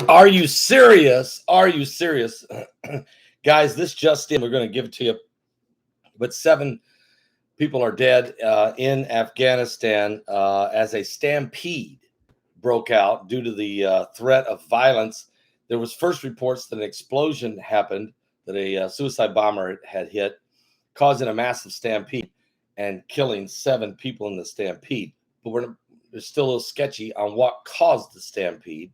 Are you serious? Are you serious? Guys, this just in, we're going to give it to you. But 7 people are dead in Afghanistan as a stampede broke out due to the threat of violence. There was first reports that an explosion happened, that a suicide bomber had hit, causing a massive stampede and killing 7 people in the stampede. But it's still a little sketchy on what caused the stampede.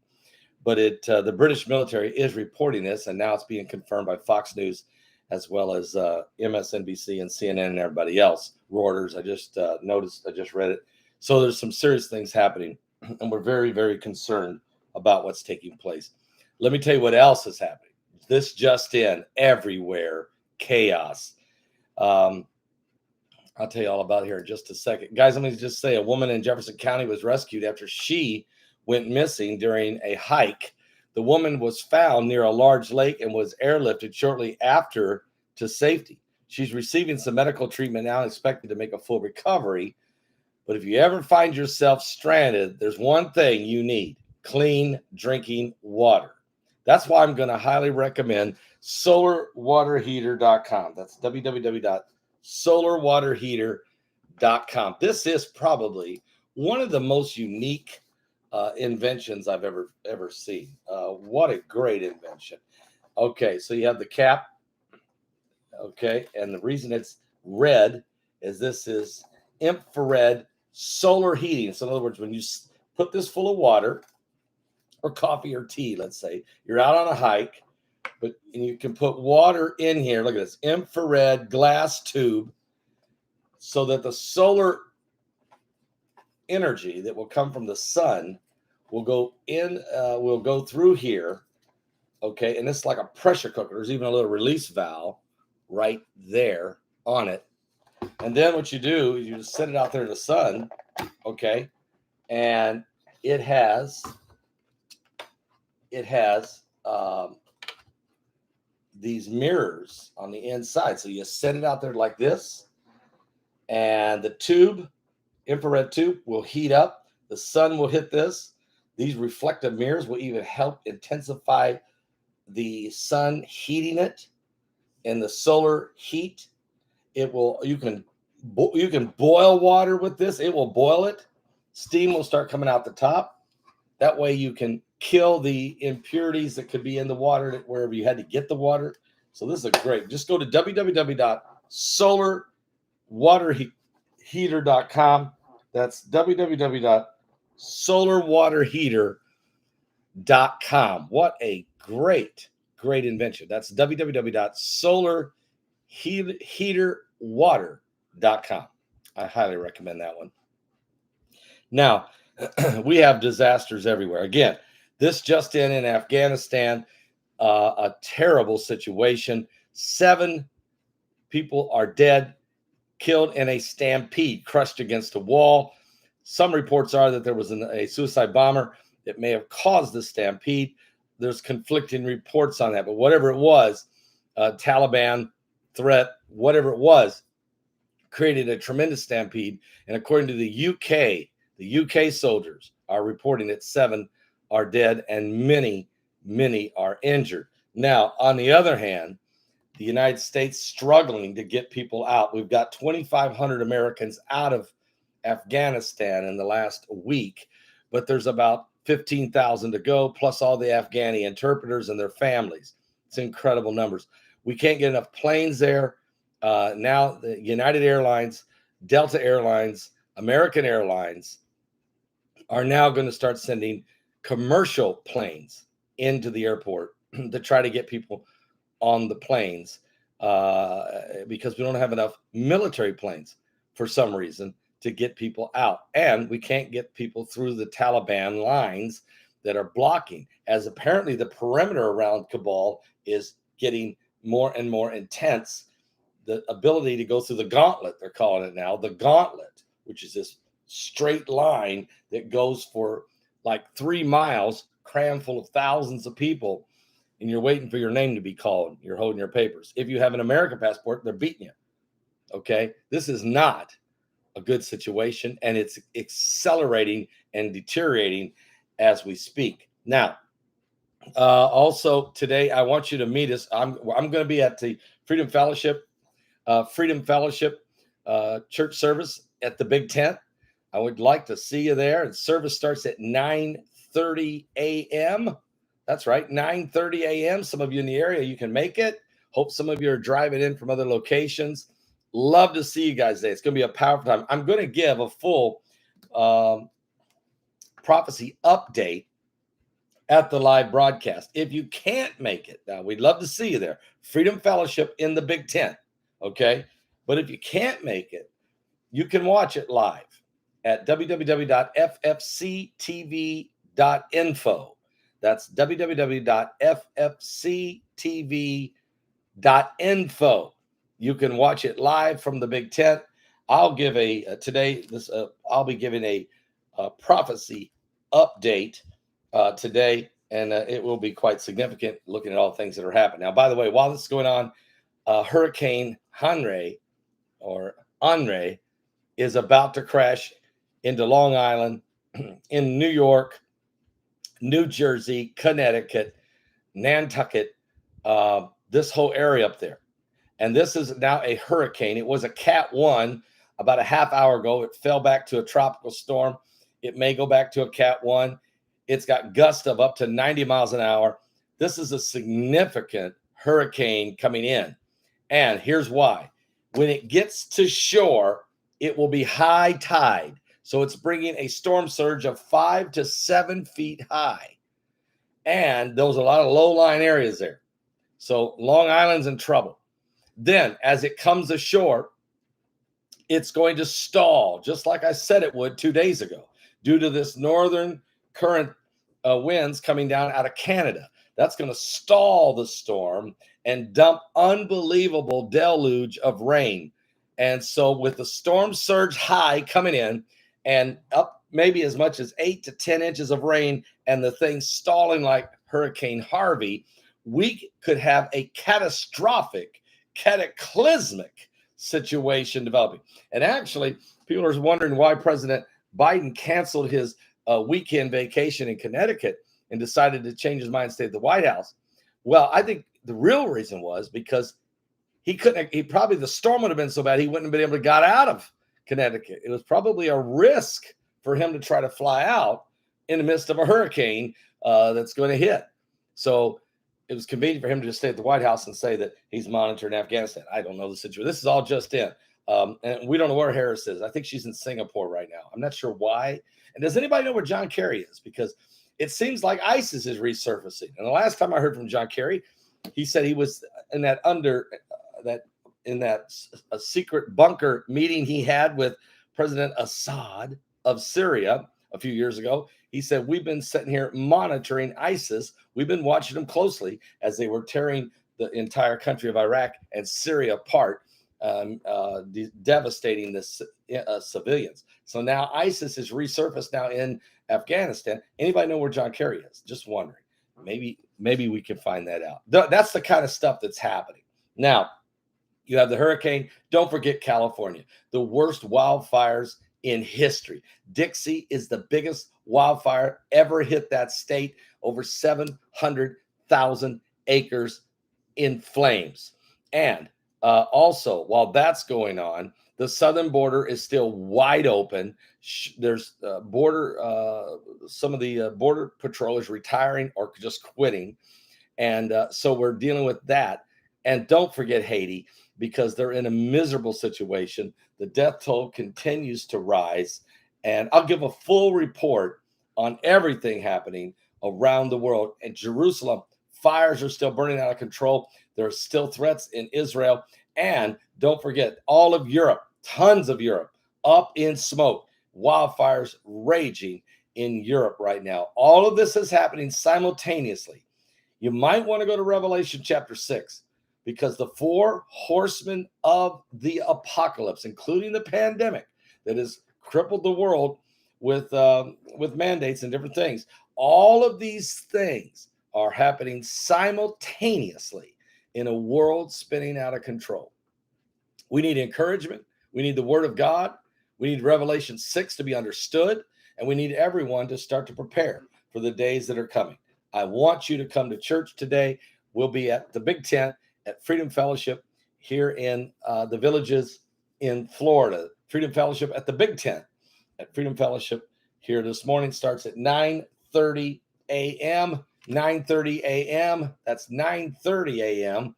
But the British military is reporting this, and now it's being confirmed by Fox News as well as MSNBC and CNN and everybody else. Reuters, I just noticed, I just read it. So there's some serious things happening, and we're very, very concerned about what's taking place. Let me tell you what else is happening. This just in, everywhere, chaos. I'll tell you all about it here in just a second. Guys, let me just say a woman in Jefferson County was rescued after she went missing during a hike. The woman was found near a large lake and was airlifted shortly after to safety. She's receiving some medical treatment now, expected to make a full recovery. But if you ever find yourself stranded, there's one thing you need: clean drinking water. That's why I'm going to highly recommend solarwaterheater.com. That's www.solarwaterheater.com. This is probably one of the most unique inventions I've ever seen. What a great invention. Okay, so you have the cap. Okay, and the reason it's red is this is infrared solar heating. So in other words, when you put this full of water or coffee or tea, let's say you're out on a hike, and you can put water in here. Look at this infrared glass tube, so that the solar energy that will come from the sun will go in, will go through here. Okay, and it's like a pressure cooker. There's even a little release valve right there on it. And then what you do is you just set it out there in the sun. Okay, and it has these mirrors on the inside. So you set it out there like this, and the tube, infrared tube, will heat up. The sun will hit this. These reflective mirrors will even help intensify the sun heating it, and the solar heat. It will. You can boil water with this. It will boil it. Steam will start coming out the top. That way you can kill the impurities that could be in the water wherever you had to get the water. So this is great. Just go to www.solarwaterheater.com. That's www.solarwaterheater.com. What a great invention. That's www.solarheaterwater.com. I highly recommend that one. Now, we have disasters everywhere. Again, this just in Afghanistan, a terrible situation. 7 people are dead, killed in a stampede, crushed against a wall. Some reports are that there was a suicide bomber that may have caused the stampede. There's conflicting reports on that, but whatever it was, Taliban threat, whatever it was, created a tremendous stampede. And according to the UK soldiers are reporting that 7 are dead and many are injured. Now, on the other hand, the United States struggling to get people out. We've got 2,500 Americans out of Afghanistan in the last week, but there's about 15,000 to go, plus all the Afghani interpreters and their families. It's incredible numbers. We can't get enough planes there. Now, the United Airlines, Delta Airlines, American Airlines are now going to start sending commercial planes into the airport to try to get people on the planes because we don't have enough military planes for some reason to get people out. And we can't get people through the Taliban lines that are blocking, as apparently the perimeter around Kabul is getting more and more intense. The ability to go through the gauntlet, they're calling it now, the gauntlet, which is this straight line that goes for like 3 miles, crammed full of thousands of people, and you're waiting for your name to be called. You're holding your papers. If you have an American passport, they're beating you. Okay? This is not a good situation, and it's accelerating and deteriorating as we speak. Now, Also today, I want you to meet us. I'm going to be at the Freedom Fellowship church service at the Big Tent. I would like to see you there. And service starts at 9:30 a.m. That's right, 9:30 a.m. Some of you in the area, you can make it. Hope some of you are driving in from other locations. Love to see you guys today. It's going to be a powerful time. I'm going to give a full prophecy update at the live broadcast. If you can't make it, now we'd love to see you there. Freedom Fellowship in the Big Tent. Okay. But if you can't make it, you can watch it live at www.ffctv.info. That's www.ffctv.info. You can watch it live from the Big Tent. I'll give I'll be giving a prophecy update today, and it will be quite significant looking at all things that are happening. Now, by the way, while this is going on, Hurricane Henry is about to crash into Long Island, in New York, New Jersey, Connecticut, Nantucket, this whole area up there. And this is now a hurricane. It was a Cat 1 about a half hour ago. It fell back to a tropical storm. It may go back to a Cat 1. It's got gusts of up to 90 miles an hour. This is a significant hurricane coming in. And here's why. When it gets to shore, it will be high tide. So it's bringing a storm surge of 5 to 7 feet high. And there's a lot of low-lying areas there. So Long Island's in trouble. Then, as it comes ashore, it's going to stall, just like I said it would 2 days ago, due to this northern current winds coming down out of Canada. That's going to stall the storm and dump unbelievable deluge of rain. And so with the storm surge high coming in and up maybe as much as 8 to 10 inches of rain and the thing stalling like Hurricane Harvey, we could have a cataclysmic situation developing. And actually, people are wondering why President Biden canceled his weekend vacation in Connecticut and decided to change his mind and stay at the White House. Well, I think the real reason was because the storm would have been so bad he wouldn't have been able to get out of Connecticut. It was probably a risk for him to try to fly out in the midst of a hurricane that's going to hit. So it was convenient for him to just stay at the White House and say that he's monitoring Afghanistan. I don't know the situation. This is all just in. And we don't know where Harris is. I think she's in Singapore right now. I'm not sure why. And does anybody know where John Kerry is? Because it seems like ISIS is resurfacing. And the last time I heard from John Kerry, he said he was in that a secret bunker meeting he had with President Assad of Syria a few years ago. He said, we've been sitting here monitoring ISIS. We've been watching them closely as they were tearing the entire country of Iraq and Syria apart, devastating the civilians. So now ISIS is resurfaced now in Afghanistan. Anybody know where John Kerry is? Just wondering. Maybe we can find that out. That's the kind of stuff that's happening. Now, you have the hurricane. Don't forget California, the worst wildfires in history. Dixie is the biggest wildfire ever hit that state, over 700,000 acres in flames. And also, while that's going on, the southern border is still wide open. There's some of the border patrol is retiring or just quitting. And so we're dealing with that. And don't forget Haiti, because they're in a miserable situation. The death toll continues to rise. And I'll give a full report on everything happening around the world. In Jerusalem, fires are still burning out of control. There are still threats in Israel. And don't forget, all of Europe, tons of Europe, up in smoke. Wildfires raging in Europe right now. All of this is happening simultaneously. You might want to go to Revelation chapter 6, because the 4 horsemen of the apocalypse, including the pandemic that has crippled the world with mandates and different things, all of these things are happening simultaneously in a world spinning out of control. We need encouragement. We need the word of God. We need Revelation 6 to be understood. And we need everyone to start to prepare for the days that are coming. I want you to come to church today. We'll be at the Big Tent at Freedom Fellowship here in the Villages in Florida. Freedom Fellowship at the Big Tent at Freedom Fellowship here this morning starts at 9:30 a.m. 9:30 a.m. That's 9:30 a.m.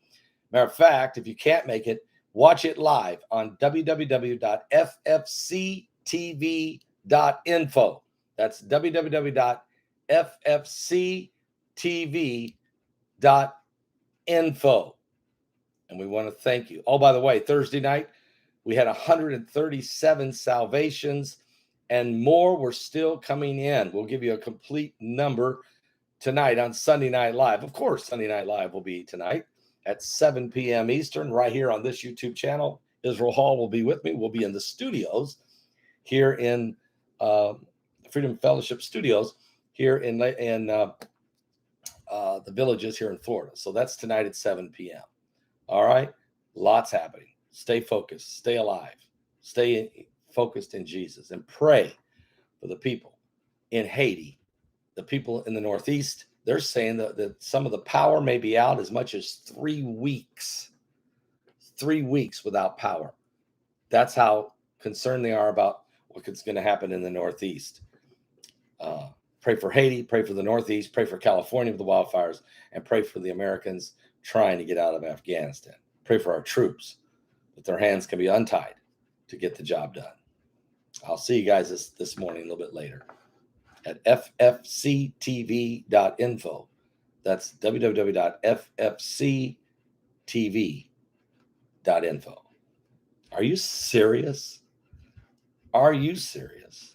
Matter of fact, if you can't make it, watch it live on www.ffctv.info. That's www.ffctv.info. And we want to thank you. Oh, by the way, Thursday night, we had 137 salvations and more were still coming in. We'll give you a complete number tonight on Sunday Night Live. Of course, Sunday Night Live will be tonight at 7 p.m. Eastern, right here on this YouTube channel. Israel Hall will be with me. We'll be in the studios here in Freedom Fellowship Studios here in the Villages here in Florida. So that's tonight at 7 p.m. All right? Lots happening. Stay focused. Stay alive. Stay focused in Jesus. And pray for the people in Haiti, the people in the Northeast. They're saying that some of the power may be out as much as 3 weeks. 3 weeks without power. That's how concerned they are about what's going to happen in the Northeast. Pray for Haiti, pray for the Northeast, pray for California with the wildfires, and pray for the Americans trying to get out of Afghanistan. Pray for our troops that their hands can be untied to get the job done. I'll see you guys this morning a little bit later at ffctv.info. That's www.ffctv.info. Are you serious? Are you serious?